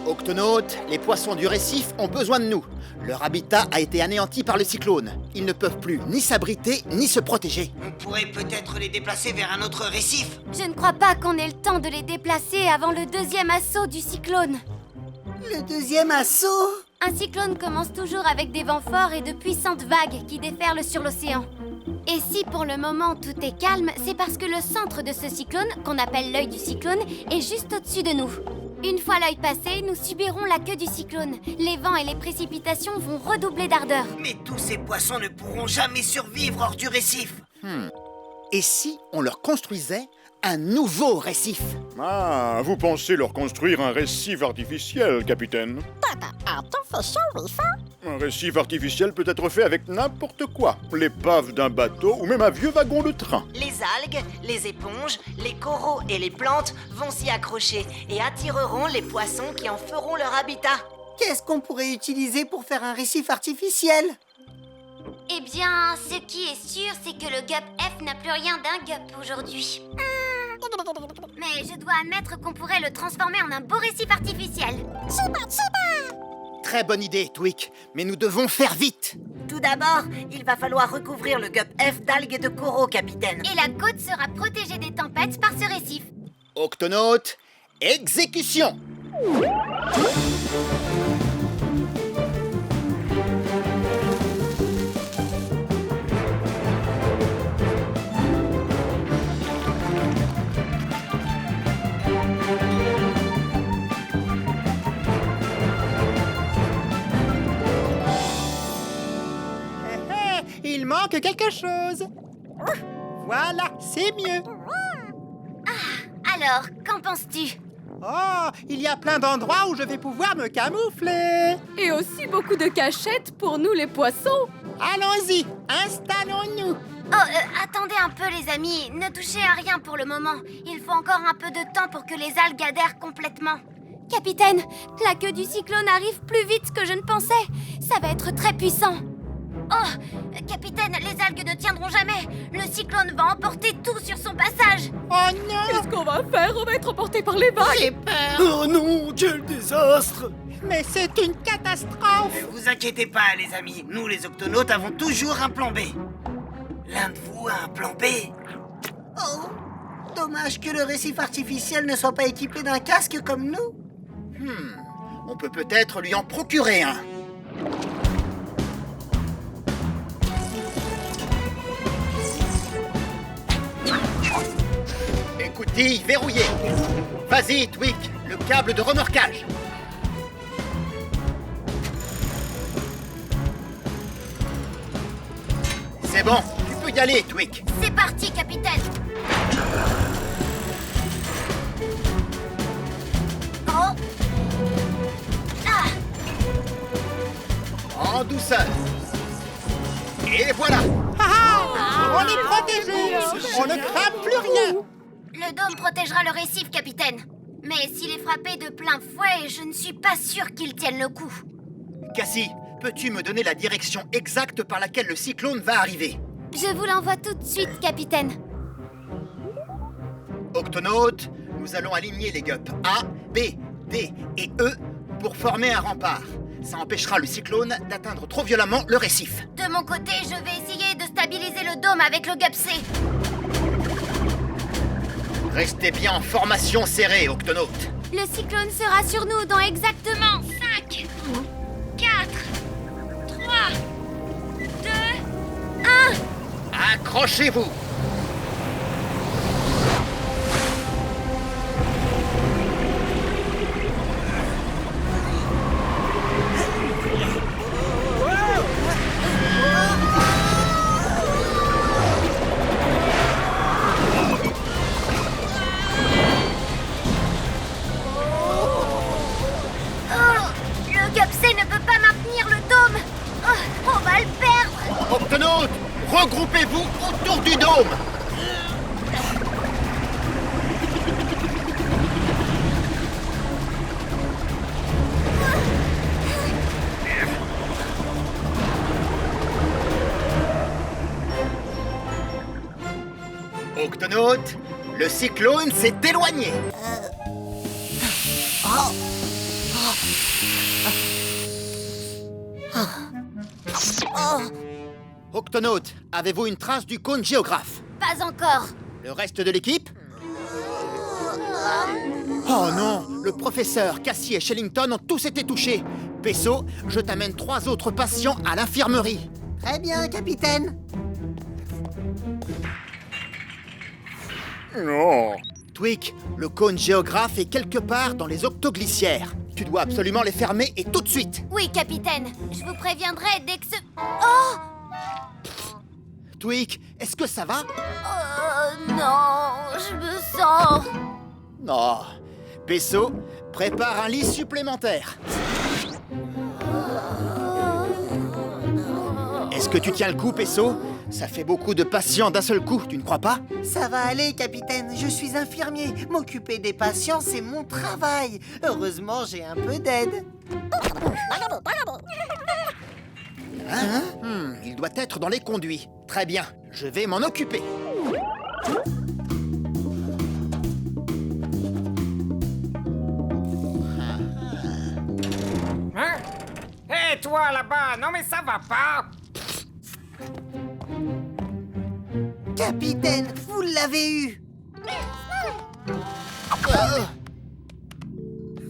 Octonautes, les poissons du récif ont besoin de nous. Leur habitat a été anéanti par le cyclone. Ils ne peuvent plus ni s'abriter, ni se protéger. On pourrait peut-être les déplacer vers un autre récif. Je ne crois pas qu'on ait le temps de les déplacer avant le deuxième assaut du cyclone. Le deuxième assaut? Un cyclone commence toujours avec des vents forts et de puissantes vagues qui déferlent sur l'océan. Et si pour le moment tout est calme, c'est parce que le centre de ce cyclone, qu'on appelle l'œil du cyclone, est juste au-dessus de nous. Une fois l'œil passé, nous subirons la queue du cyclone. Les vents et les précipitations vont redoubler d'ardeur. Mais tous ces poissons ne pourront jamais survivre hors du récif. Et si on leur construisait un nouveau récif? Ah, vous pensez leur construire un récif artificiel, capitaine? Un récif artificiel peut être fait avec n'importe quoi. L'épave d'un bateau ou même un vieux wagon de train. Les algues, les éponges, les coraux et les plantes vont s'y accrocher et attireront les poissons qui en feront leur habitat. Qu'est-ce qu'on pourrait utiliser pour faire un récif artificiel? Eh bien, ce qui est sûr, c'est que le Gup F n'a plus rien d'un Gup aujourd'hui. Mais je dois admettre qu'on pourrait le transformer en un beau récif artificiel. Très bonne idée, Twig, mais nous devons faire vite. Tout d'abord, il va falloir recouvrir le Gup F d'algues et de coraux, capitaine. Et la côte sera protégée des tempêtes par ce récif. Octonautes, exécution! Il manque quelque chose. Voilà, c'est mieux. Alors, qu'en penses-tu? Oh, il y a plein d'endroits où je vais pouvoir me camoufler. Et aussi beaucoup de cachettes pour nous les poissons. Allons-y, installons-nous. Oh, attendez un peu les amis, ne touchez à rien pour le moment. Il faut encore un peu de temps pour que les algues adhèrent complètement. Capitaine, la queue du cyclone arrive plus vite que je ne pensais. Ça va être très puissant. Oh, capitaine, les algues ne tiendront jamais. Le cyclone va emporter tout sur son passage. Oh non! Qu'est-ce qu'on va faire? On va être emporté par les vagues. J'ai peur. Oh non, quel désastre! Mais c'est une catastrophe. Ne vous inquiétez pas, les amis. Nous, les octonautes, avons toujours un plan B. L'un de vous a un plan B? Oh, dommage que le récif artificiel ne soit pas équipé d'un casque comme nous. On peut peut-être lui en procurer un. Écoutille verrouillée. Vas-y, Twig, le câble de remorquage. C'est bon, tu peux y aller, Twig. C'est parti, capitaine. Oh. Ah. En douceur. Et voilà. On est protégés. On ne crame plus rien. Le dôme protégera le récif, capitaine. Mais s'il est frappé de plein fouet, je ne suis pas sûre qu'il tienne le coup. Cassie, peux-tu me donner la direction exacte par laquelle le cyclone va arriver? Je vous l'envoie tout de suite, capitaine. Octonautes, nous allons aligner les gups A, B, D et E pour former un rempart. Ça empêchera le cyclone d'atteindre trop violemment le récif. De mon côté, je vais essayer de stabiliser le dôme avec le Gup C. Restez bien en formation serrée, Octonautes. Le cyclone sera sur nous dans exactement 5, 4, 3, 2, 1. Accrochez-vous. Le Gup C ne peut pas maintenir le dôme. Oh, on va le perdre. Octonautes, regroupez-vous autour du dôme. Octonautes, le cyclone s'est éloigné. Octonautes, avez-vous une trace du cône géographe? Pas encore. Le reste de l'équipe? Oh non, le professeur, Cassie et Shellington ont tous été touchés. Pesso, je t'amène 3 autres patients à l'infirmerie. Très bien, capitaine. Non. Tweak, le cône géographe est quelque part dans les octoglissières. Tu dois absolument les fermer et tout de suite. Oui, capitaine. Je vous préviendrai dès que ce... Oh! Tweak, est-ce que ça va? Non, je me sens... Non. Pesso, prépare un lit supplémentaire. Est-ce que tu tiens le coup, Pesso? Ça fait beaucoup de patients d'un seul coup, tu ne crois pas? Ça va aller, capitaine. Je suis infirmier. M'occuper des patients, c'est mon travail. Heureusement, j'ai un peu d'aide. Il doit être dans les conduits. Très bien, je vais m'en occuper. Hein? Hé, toi là-bas, non mais ça va pas! Capitaine, vous l'avez eu.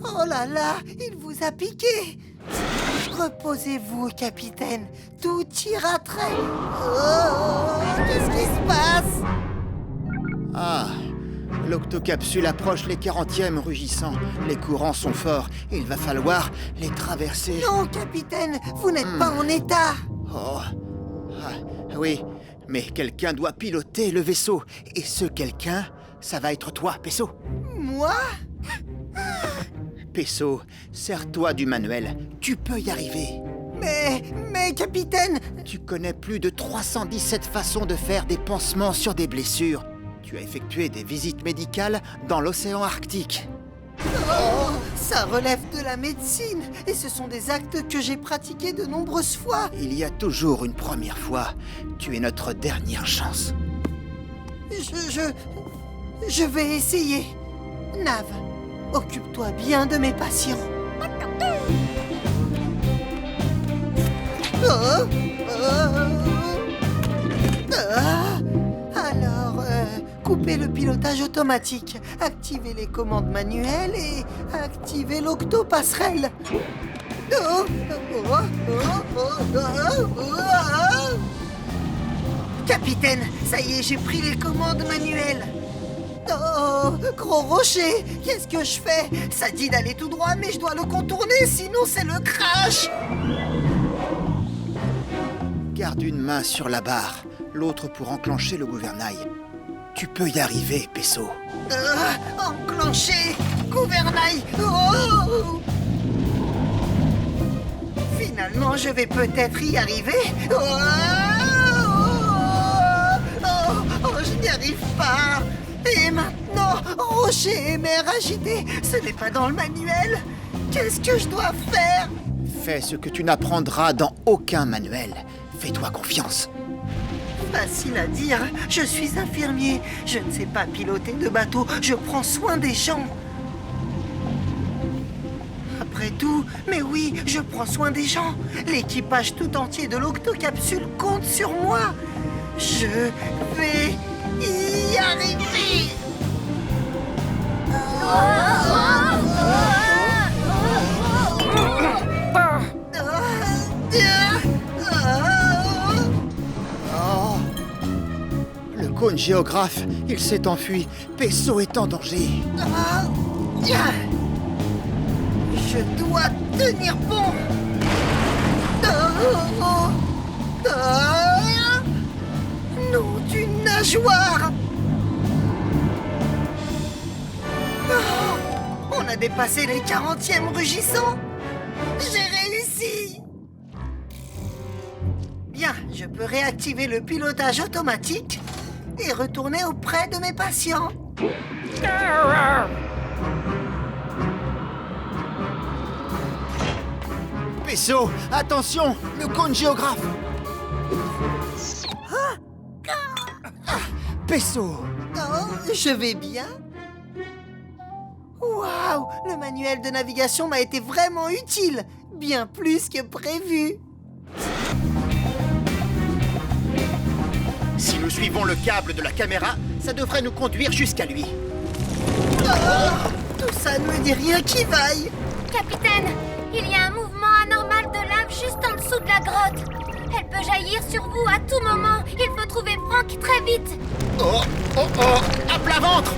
Oh là là, il vous a piqué. Reposez-vous, capitaine. Tout ira très... Oh, qu'est-ce qui se passe? Ah, l'octocapsule approche les 40e rugissants. Les courants sont forts. Il va falloir les traverser. Non, capitaine, vous n'êtes pas en état. Oh, ah, oui, mais quelqu'un doit piloter le vaisseau. Et ce quelqu'un, ça va être toi, Pesso. Moi? Pesso, sers-toi du manuel. Tu peux y arriver. Mais, capitaine... Tu connais plus de 317 façons de faire des pansements sur des blessures. Tu as effectué des visites médicales dans l'océan Arctique. Oh, ça relève de la médecine. Et ce sont des actes que j'ai pratiqués de nombreuses fois. Il y a toujours une première fois. Tu es notre dernière chance. Je vais essayer. Nav, occupe-toi bien de mes patients. Alors, coupez le pilotage automatique, activez les commandes manuelles et activez l'octopasserelle. Capitaine, ça y est, j'ai pris les commandes manuelles. Oh, gros rocher, qu'est-ce que je fais? Ça dit d'aller tout droit, mais je dois le contourner, sinon c'est le crash. Garde une main sur la barre, l'autre pour enclencher le gouvernail. Tu peux y arriver, Pesso. Enclencher gouvernail. Oh! Finalement, je vais peut-être y arriver. Je n'y arrive pas. Et maintenant, rocher et mer agités, ce n'est pas dans le manuel. Qu'est-ce que je dois faire? Fais ce que tu n'apprendras dans aucun manuel. Fais-toi confiance. Facile à dire, je suis infirmier. Je ne sais pas piloter de bateau, je prends soin des gens. Après tout, mais oui, je prends soin des gens. L'équipage tout entier de l'octocapsule compte sur moi. Je vais y arriver. Le cône géographe, il s'est enfui. Pesso est en danger. Je dois tenir bon. Nom d'une nageoire. On a dépassé les 40e rugissants. J'ai réussi. Bien, je peux réactiver le pilotage automatique et retourner auprès de mes patients. Pesso, attention, le cône géographe. Pesso. Oh, je vais bien. Waouh, Le manuel de navigation m'a été vraiment utile, bien plus que prévu. Si nous suivons le câble de la caméra, ça devrait nous conduire jusqu'à lui. Tout ça ne me dit rien qui vaille. Capitaine, il y a un mouvement anormal de lave juste en dessous de la grotte. Elle peut jaillir sur vous à tout moment. Il faut trouver Franck très vite. Oh, oh, oh, à plat ventre!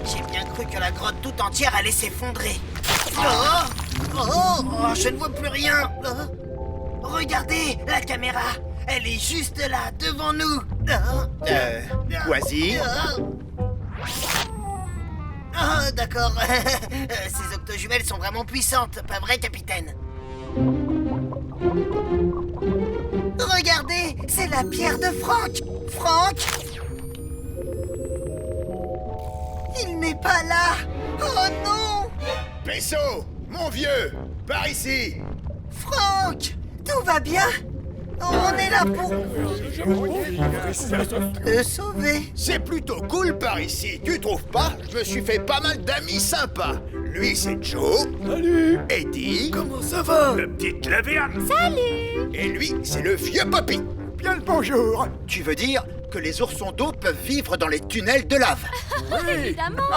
J'ai bien cru que la grotte tout entière allait s'effondrer. Je ne vois plus rien. Regardez, la caméra. Elle est juste là, devant nous. Vas-y. D'accord. Ces octojumelles sont vraiment puissantes, pas vrai, capitaine? Regardez, c'est la pierre de Franck. Franck? Il n'est pas là. Oh non! Pesso, mon vieux, par ici. Franck, tout va bien? On est là pour te sauver. C'est plutôt cool par ici, tu trouves pas? Je me suis fait pas mal d'amis sympas. Lui, c'est Joe. Salut. Eddie. Comment ça va? Le petit Claverne. Salut! Et lui, c'est le vieux Poppy. Bien le bonjour. Tu veux dire que les oursons d'eau peuvent vivre dans les tunnels de lave? Évidemment!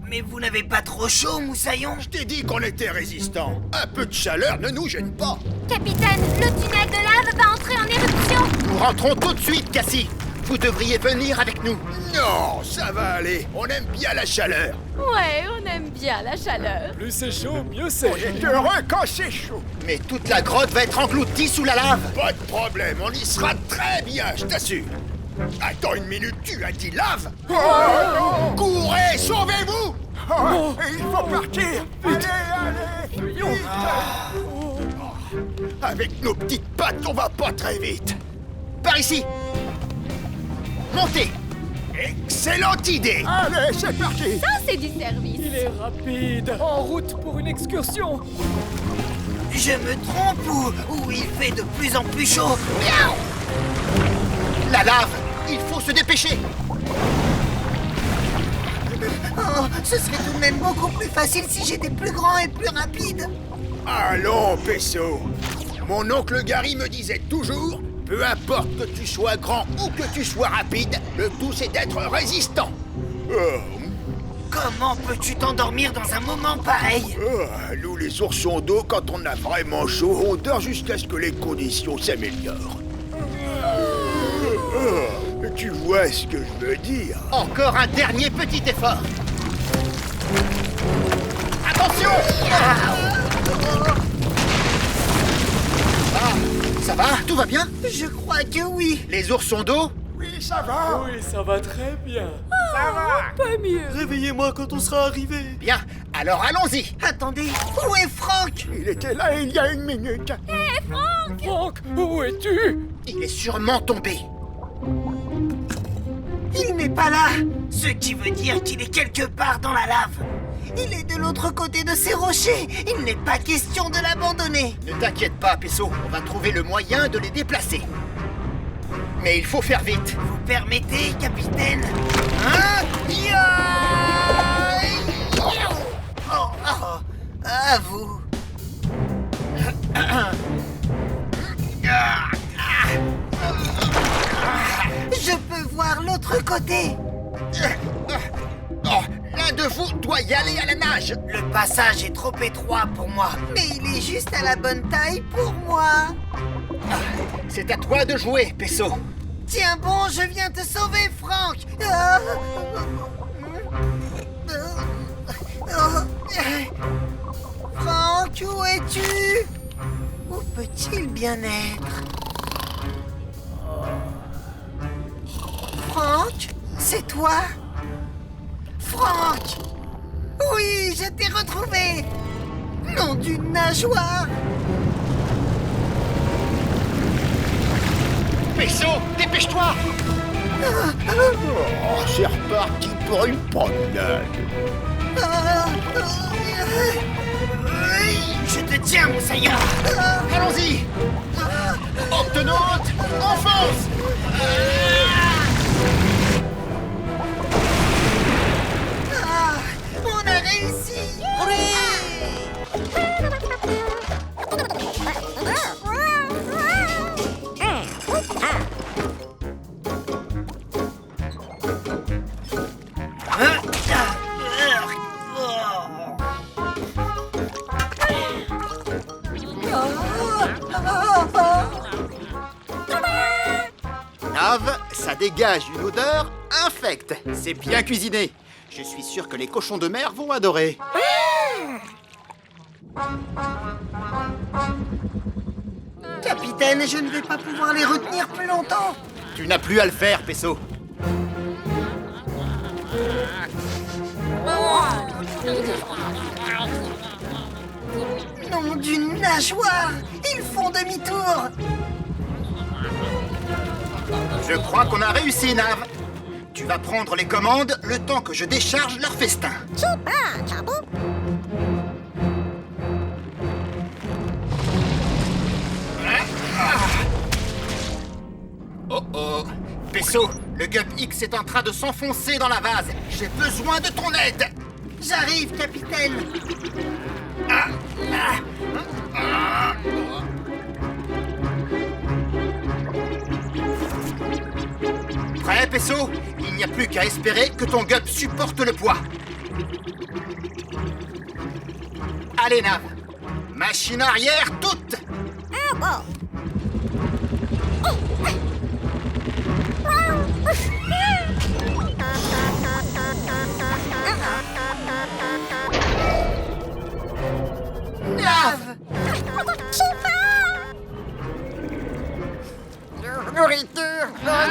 Mais vous n'avez pas trop chaud, Moussaillon? Je t'ai dit qu'on était résistants. Un peu de chaleur ne nous gêne pas. Capitaine, le tunnel de lave va entrer en éruption! Nous rentrons tout de suite, Cassie. Vous devriez venir avec nous. Non, ça va aller. On aime bien la chaleur. Ouais, on aime bien la chaleur. Plus c'est chaud, mieux c'est. On est heureux quand c'est chaud. Mais toute la grotte va être engloutie sous la lave. Pas de problème, on y sera très bien, je t'assure. Attends une minute, tu as dit lave? Oh, non. Courez, sauvez-vous! Il faut partir! Allez, vite. Avec nos petites pattes, on va pas très vite. Par ici. Montez. Excellente idée! Allez, c'est parti! Ça, c'est du service. Il est rapide. En route pour une excursion. Je me trompe ou il fait de plus en plus chaud? Miaou! La lave. Il faut se dépêcher. Oh, ce serait tout de même beaucoup plus facile si j'étais plus grand et plus rapide. Allons, Pesso. Mon oncle Gary me disait toujours, peu importe que tu sois grand ou que tu sois rapide, le tout c'est d'être résistant. Comment peux-tu t'endormir dans un moment pareil? Nous les oursons d'eau, quand on a vraiment chaud, on dort jusqu'à ce que les conditions s'améliorent. Tu vois ce que je veux dire? Encore un dernier petit effort. Attention! Ça va? Tout va bien? Je crois que oui. Les oursons d'eau? Oui, ça va. Oui, ça va très bien. Ça va. Pas mieux. Réveillez-moi quand on sera arrivé. Bien, alors allons-y. Attendez, où est Franck? Il était là il y a une minute. Franck, où es-tu? Il est sûrement tombé. Il n'est pas là. Ce qui veut dire qu'il est quelque part dans la lave. Il est de l'autre côté de ces rochers. Il n'est pas question de l'abandonner. Ne t'inquiète pas, Pesso. On va trouver le moyen de les déplacer. Mais il faut faire vite. Vous permettez, capitaine? Hein? À vous. Je peux voir l'autre côté. Oh, l'un de vous doit y aller à la nage. Le passage est trop étroit pour moi. Mais il est juste à la bonne taille pour moi. C'est à toi de jouer, Pesso. Tiens bon, je viens te sauver, Franck. Franck, où es-tu? Où peut-il bien être? Franck, c'est toi? Franck! Oui, je t'ai retrouvé! Nom d'une nageoire! Pesso, dépêche-toi. Oh, c'est reparti pour une promenade. Je te tiens, Moussaillon! Allons-y. Octonaute, enfonce. réussi! Nav, ça dégage une odeur infecte. C'est bien cuisiné. Je suis sûr que les cochons de mer vont adorer. Capitaine, je ne vais pas pouvoir les retenir plus longtemps! Tu n'as plus à le faire, Pesso. Nom d'une nageoire! Ils font demi-tour! Je crois qu'on a réussi, Nav. Tu vas prendre les commandes le temps que je décharge leur festin. Oh oh! Pesso, le Gup X est en train de s'enfoncer dans la vase. J'ai besoin de ton aide. J'arrive, capitaine! Prêt, Pesso? Il n'y a plus qu'à espérer que ton Gup supporte le poids. Allez, Nav. Machine arrière toute. Nav! Nourriture. Oh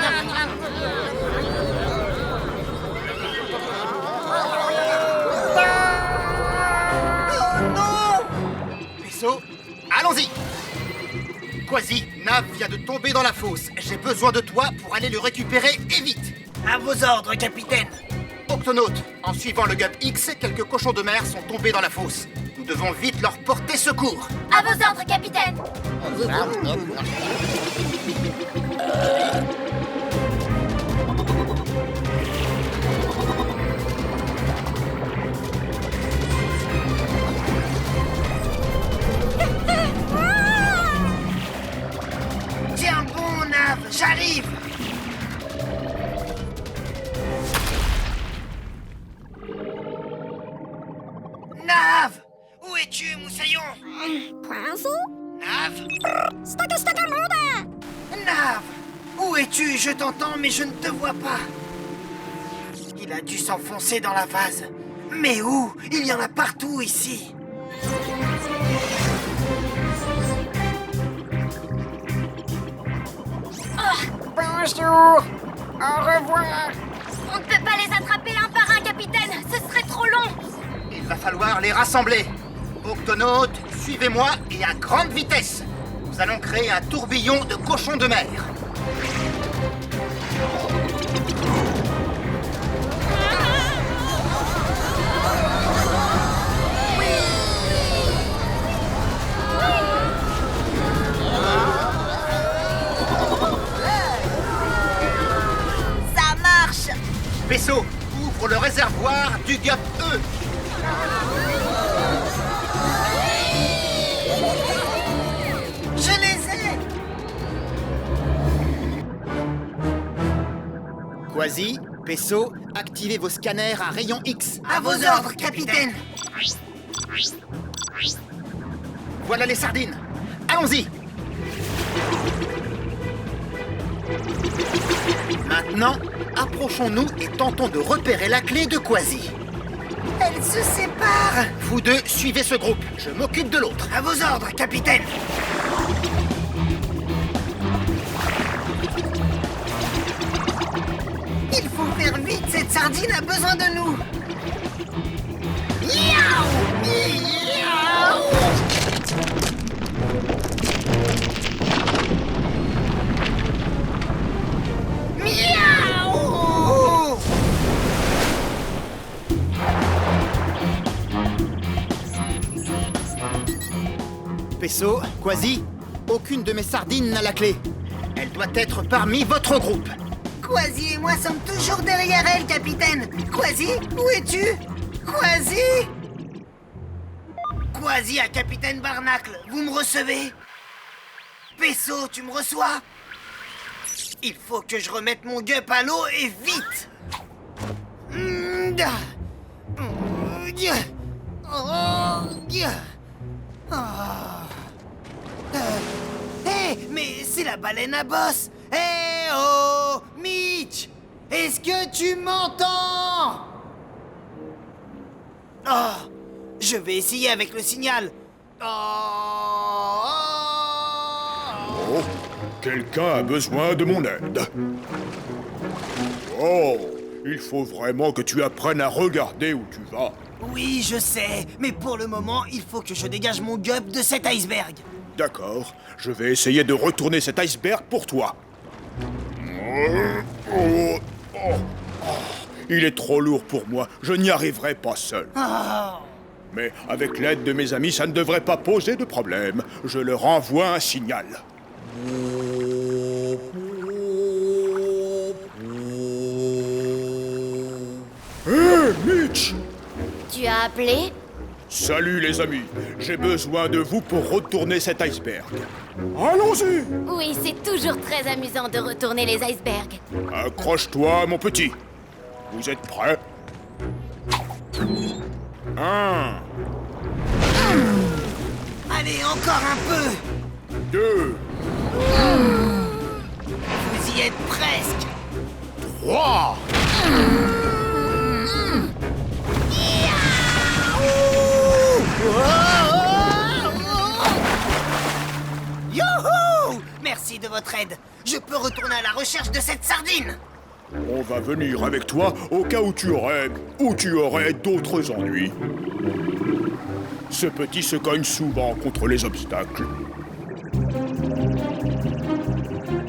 non! Pesso, allons-y. Quasi, Nav vient de tomber dans la fosse. J'ai besoin de toi pour aller le récupérer et vite. À vos ordres, capitaine! Octonaute, en suivant le Gup X, quelques cochons de mer sont tombés dans la fosse. Nous devons vite leur porter secours. À vos ordres, capitaine. Tiens bon, Nav! J'arrive! Nav! Où es-tu, Moussaillon? Nav? Nav! Où es-tu? Je t'entends, mais je ne te vois pas. Il a dû s'enfoncer dans la vase. Mais où? Il y en a partout ici. Bonjour. Au revoir. On ne peut pas les attraper un par un, capitaine. Ce serait trop long. Il va falloir les rassembler. Octonaute, suivez-moi et à grande vitesse. Nous allons créer un tourbillon de cochons de mer. Ça marche. Pesso, ouvre le réservoir du Gup E. Je les ai! Quasi, Pesso, activez vos scanners à rayon X. À vos ordres, capitaine! Voilà les sardines. Allons-y. Maintenant, approchons-nous et tentons de repérer la clé de Quasi. Elles se séparent! Vous deux, suivez ce groupe. Je m'occupe de l'autre. À vos ordres, capitaine! Il faut faire vite, cette sardine a besoin de nous! Miaou! Miaou! Miaou! Pesso, Quasi, aucune de mes sardines n'a la clé. Elle doit être parmi votre groupe. Quasi et moi sommes toujours derrière elle, capitaine! Quasi, où es-tu? Quasi! Vas-y, à Capitaine Barnacle, vous me recevez? Pesso, tu me reçois? Il faut que je remette mon gup à l'eau et vite! Hé, mais c'est la baleine à bosse! Hé oh, Mitch! Est-ce que tu m'entends? Oh, je vais essayer avec le signal. Oh, quelqu'un a besoin de mon aide. Oh, il faut vraiment que tu apprennes à regarder où tu vas. Oui, je sais, mais pour le moment, il faut que je dégage mon gup de cet iceberg. D'accord, je vais essayer de retourner cet iceberg pour toi. Il est trop lourd pour moi, je n'y arriverai pas seul. Oh. Mais avec l'aide de mes amis, ça ne devrait pas poser de problème. Je leur envoie un signal. Hé, Mitch! Tu as appelé? Salut les amis, j'ai besoin de vous pour retourner cet iceberg. Allons-y! Oui, c'est toujours très amusant de retourner les icebergs. Accroche-toi, mon petit. Vous êtes prêts? 1, Allez, encore un peu. 2, Vous y êtes presque. 3. Youhou! Merci de votre aide. Je peux retourner à la recherche de cette sardine. On va venir avec toi au cas où tu aurais d'autres ennuis. Ce petit se cogne souvent contre les obstacles.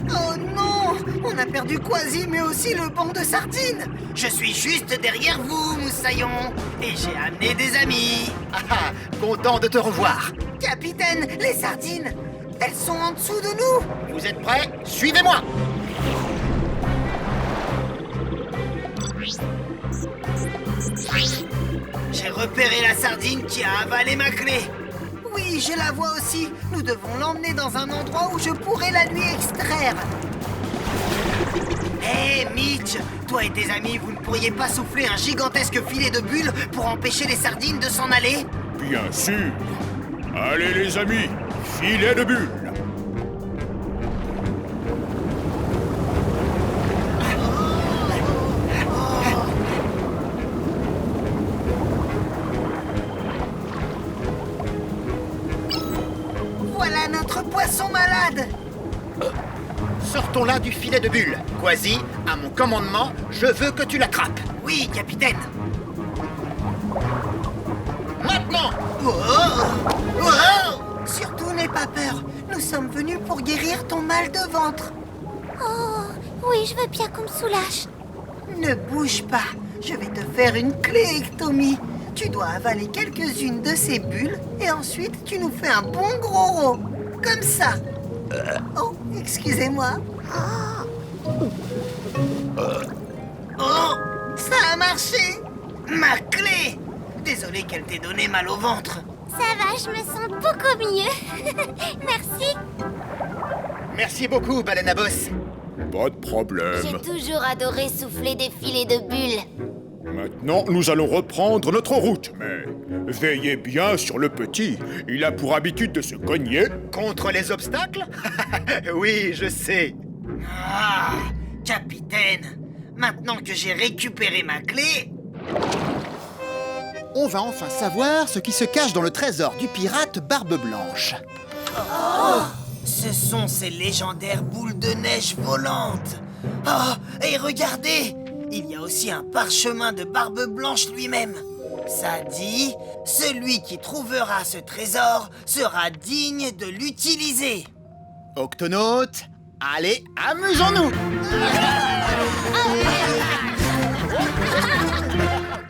Oh non! On a perdu Quasi, mais aussi le banc de sardines. Je suis juste derrière vous, Moussaillon. Et j'ai amené des amis. Ah, content de te revoir. Capitaine, les sardines, elles sont en dessous de nous. Vous êtes prêts? Suivez-moi. J'ai repéré la sardine qui a avalé ma clé. Oui, je la vois aussi. Nous devons l'emmener dans un endroit où je pourrai la lui extraire. Hé, Mitch, toi et tes amis, vous ne pourriez pas souffler un gigantesque filet de bulles pour empêcher les sardines de s'en aller? Bien sûr. Allez les amis, filet de bulles. Voilà notre poisson malade. Sortons là du filet de bulles. Quasi, à mon commandement, je veux que tu l'attrapes. Oui, capitaine. Maintenant! Oh, oh, oh. Surtout, n'aie pas peur. Nous sommes venus pour guérir ton mal de ventre. Oh, oui, je veux bien qu'on me soulage. Ne bouge pas. Je vais te faire une cléectomie. Tu dois avaler quelques-unes de ces bulles et ensuite tu nous fais un bon gros rot. Comme ça. Oh, excusez-moi. Oh, ça a marché. Ma clé. Désolé qu'elle t'ait donné mal au ventre. Ça va, je me sens beaucoup mieux. Merci. Merci beaucoup, baleine à bosse. Pas de problème. J'ai toujours adoré souffler des filets de bulles. Maintenant, nous allons reprendre notre route, mais veillez bien sur le petit. Il a pour habitude de se cogner. Contre les obstacles? Oui, je sais. Ah, capitaine. Maintenant que j'ai récupéré ma clé, On va enfin savoir ce qui se cache dans le trésor du pirate Barbe Blanche. ce sont ces légendaires boules de neige volantes. Oh, et regardez, il y a aussi un parchemin de Barbe Blanche lui-même. Ça dit, celui qui trouvera ce trésor sera digne de l'utiliser. Octonautes, allez, amusons-nous! Ah,